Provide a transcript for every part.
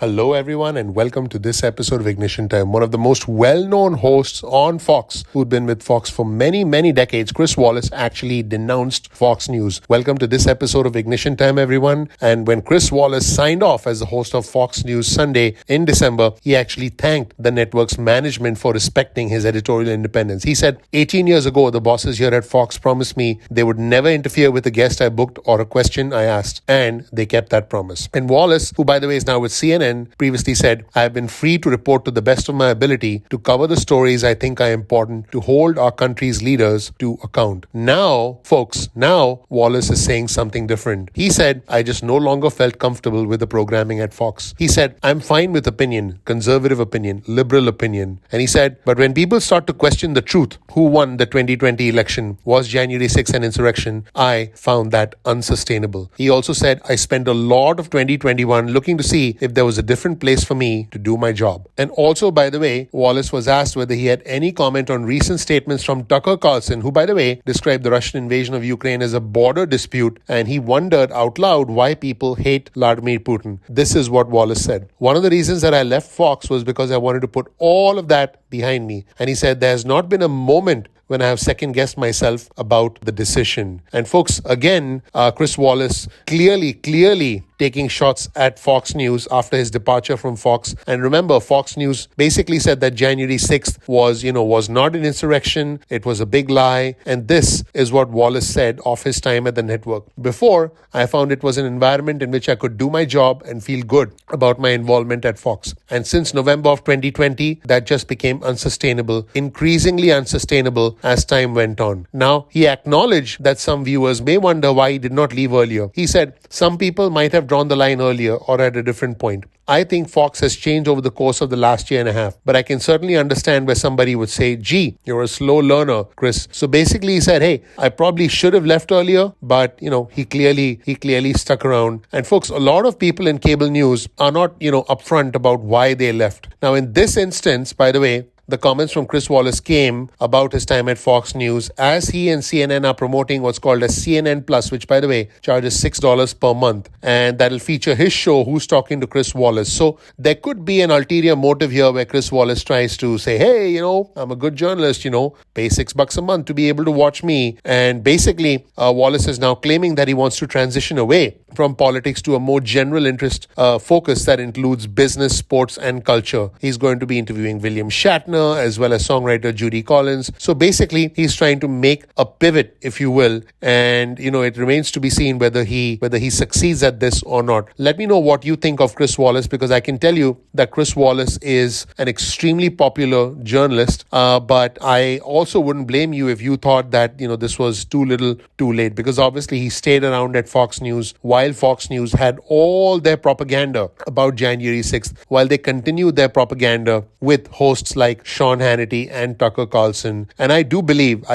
Hello, everyone, and welcome to this episode of Ignition Time. One of the most well-known hosts on Fox, who'd been with Fox for many, many decades, Chris Wallace, actually denounced Fox News. Welcome to this episode of Ignition Time, everyone. And when Chris Wallace signed off as the host of Fox News Sunday in December, he actually thanked the network's management for respecting his editorial independence. He said, 18 years ago, the bosses here at Fox promised me they would never interfere with a guest I booked or a question I asked, and they kept that promise. And Wallace, who by the way is now with CNN, previously said, I have been free to report to the best of my ability to cover the stories I think are important to hold our country's leaders to account. Now, folks, Wallace is saying something different. He said, I just no longer felt comfortable with the programming at Fox. He said, I'm fine with opinion, conservative opinion, liberal opinion. And he said, but when people start to question the truth, who won the 2020 election, was January 6th an insurrection, I found that unsustainable. He also said, I spent a lot of 2021 looking to see if there was a different place for me to do my job. And also, by the way, Wallace was asked whether he had any comment on recent statements from Tucker Carlson, who, by the way, described the Russian invasion of Ukraine as a border dispute, and he wondered out loud why people hate Vladimir Putin. This is what Wallace said. One of the reasons that I left Fox was because I wanted to put all of that behind me. And he said, there has not been a moment when I have second-guessed myself about the decision. And folks, again, Chris Wallace clearly taking shots at Fox News after his departure from Fox. And remember, Fox News basically said that January 6th was not an insurrection. It was a big lie. And this is what Wallace said of his time at the network. Before, I found it was an environment in which I could do my job and feel good about my involvement at Fox. And since November of 2020, that just became unsustainable, increasingly unsustainable as time went on. Now, he acknowledged that some viewers may wonder why he did not leave earlier. He said, some people might have drawn the line earlier or at a different point. I think Fox has changed over the course of the last year and a half, but I can certainly understand where somebody would say, gee, you're a slow learner, Chris. So basically he said, hey, I probably should have left earlier, but he clearly stuck around. And folks, a lot of people in cable news are not, upfront about why they left. Now, in this instance, by the way, the comments from Chris Wallace came about his time at Fox News as he and CNN are promoting what's called a CNN Plus, which, by the way, charges $6 per month. And that'll feature his show, Who's Talking to Chris Wallace. So there could be an ulterior motive here where Chris Wallace tries to say, hey, I'm a good journalist, pay $6 a month to be able to watch me. And basically, Wallace is now claiming that he wants to transition away from politics to a more general interest focus that includes business, sports, and culture. He's going to be interviewing William Shatner, as well as songwriter Judy Collins. So basically, he's trying to make a pivot, if you will. And, it remains to be seen whether he succeeds at this or not. Let me know what you think of Chris Wallace, because I can tell you that Chris Wallace is an extremely popular journalist. But I also wouldn't blame you if you thought that, this was too little, too late, because obviously he stayed around at Fox News while Fox News had all their propaganda about January 6th, while they continued their propaganda with hosts like Sean Hannity and Tucker Carlson. And I do believe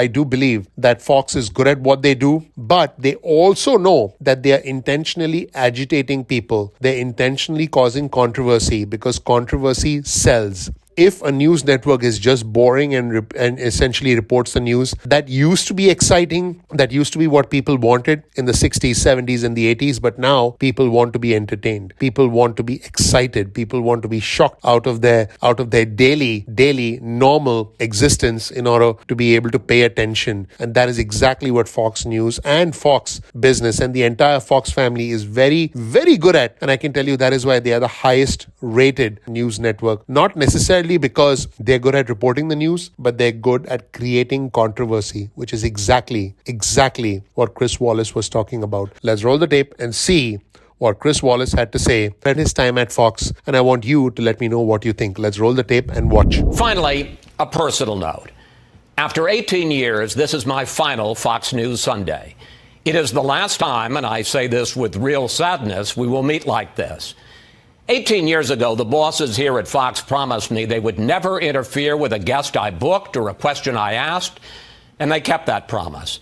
that Fox is good at what they do, but they also know that they are intentionally agitating people. They're intentionally causing controversy because controversy sells. If a news network is just boring and essentially reports the news, that used to be exciting, that used to be what people wanted in the 60s, 70s, and the 80s, but now people want to be entertained. People want to be excited. People want to be shocked out of their daily normal existence in order to be able to pay attention. And that is exactly what Fox News and Fox Business and the entire Fox family is very, very good at. And I can tell you that is why they are the highest rated news network. Not necessarily because they're good at reporting the news, but they're good at creating controversy, which is exactly what Chris Wallace was talking about. Let's roll the tape and see what Chris Wallace had to say at his time at Fox, and I want you to let me know what you think. Let's roll the tape and watch. Finally, a personal note. After 18 years, this is my final Fox News Sunday. It is the last time, and I say this with real sadness, we will meet like this. 18 years ago, the bosses here at Fox promised me they would never interfere with a guest I booked or a question I asked, and they kept that promise.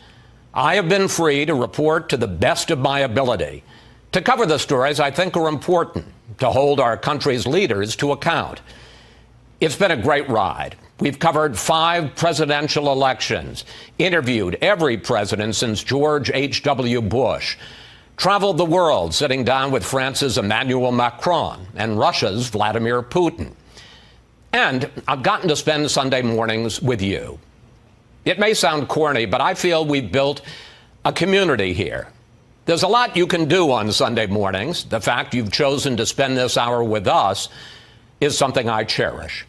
I have been free to report to the best of my ability, to cover the stories I think are important, to hold our country's leaders to account. It's been a great ride. We've covered 5 presidential elections, interviewed every president since George H.W. Bush, traveled the world sitting down with France's Emmanuel Macron and Russia's Vladimir Putin. And I've gotten to spend Sunday mornings with you. It may sound corny, but I feel we've built a community here. There's a lot you can do on Sunday mornings. The fact you've chosen to spend this hour with us is something I cherish.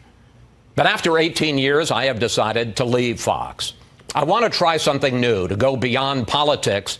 But after 18 years, I have decided to leave Fox. I want to try something new, to go beyond politics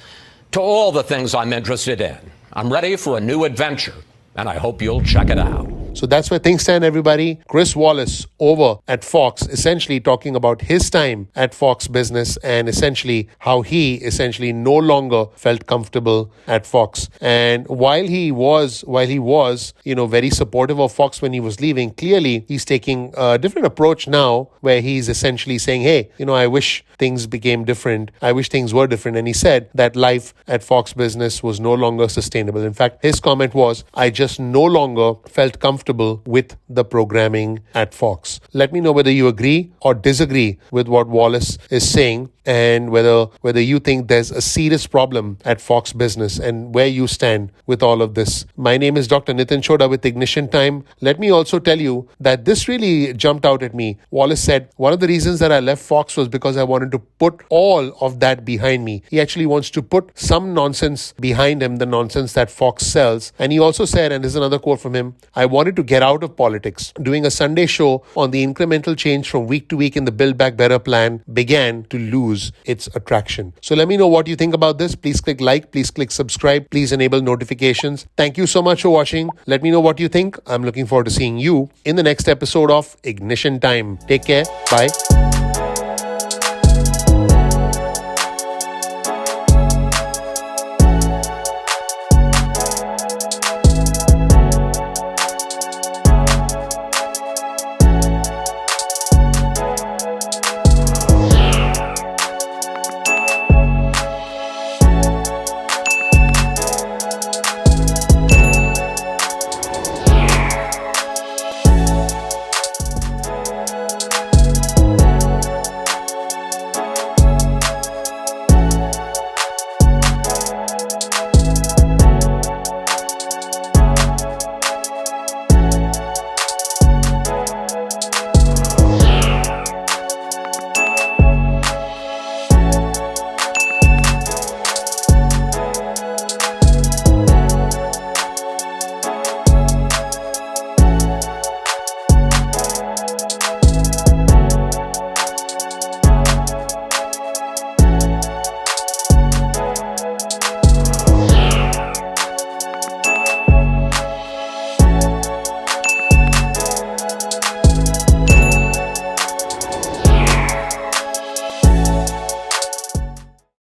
to all the things I'm interested in. I'm ready for a new adventure, and I hope you'll check it out. So that's where things stand, everybody. Chris Wallace over at Fox, essentially talking about his time at Fox Business and essentially how he essentially no longer felt comfortable at Fox. And while he was, very supportive of Fox when he was leaving, clearly he's taking a different approach now where he's essentially saying, hey, I wish things became different. I wish things were different. And he said that life at Fox Business was no longer sustainable. In fact, his comment was, I just no longer felt comfortable with the programming at Fox. Let me know whether you agree or disagree with what Wallace is saying, and whether you think there's a serious problem at Fox Business and where you stand with all of this. My name is Dr. Nitin Chhoda with Ignition Time. Let me also tell you that this really jumped out at me. Wallace said, one of the reasons that I left Fox was because I wanted to put all of that behind me. He actually wants to put some nonsense behind him, the nonsense that Fox sells. And he also said, and this is another quote from him, I wanted to get out of politics. Doing a Sunday show on the incremental change from week to week in the Build Back Better plan began to lose its attraction. So let me know what you think about this. Please click like, please click subscribe, please enable notifications. Thank you so much for watching. Let me know what you think. I'm looking forward to seeing you in the next episode of Ignition Time. Take care. Bye.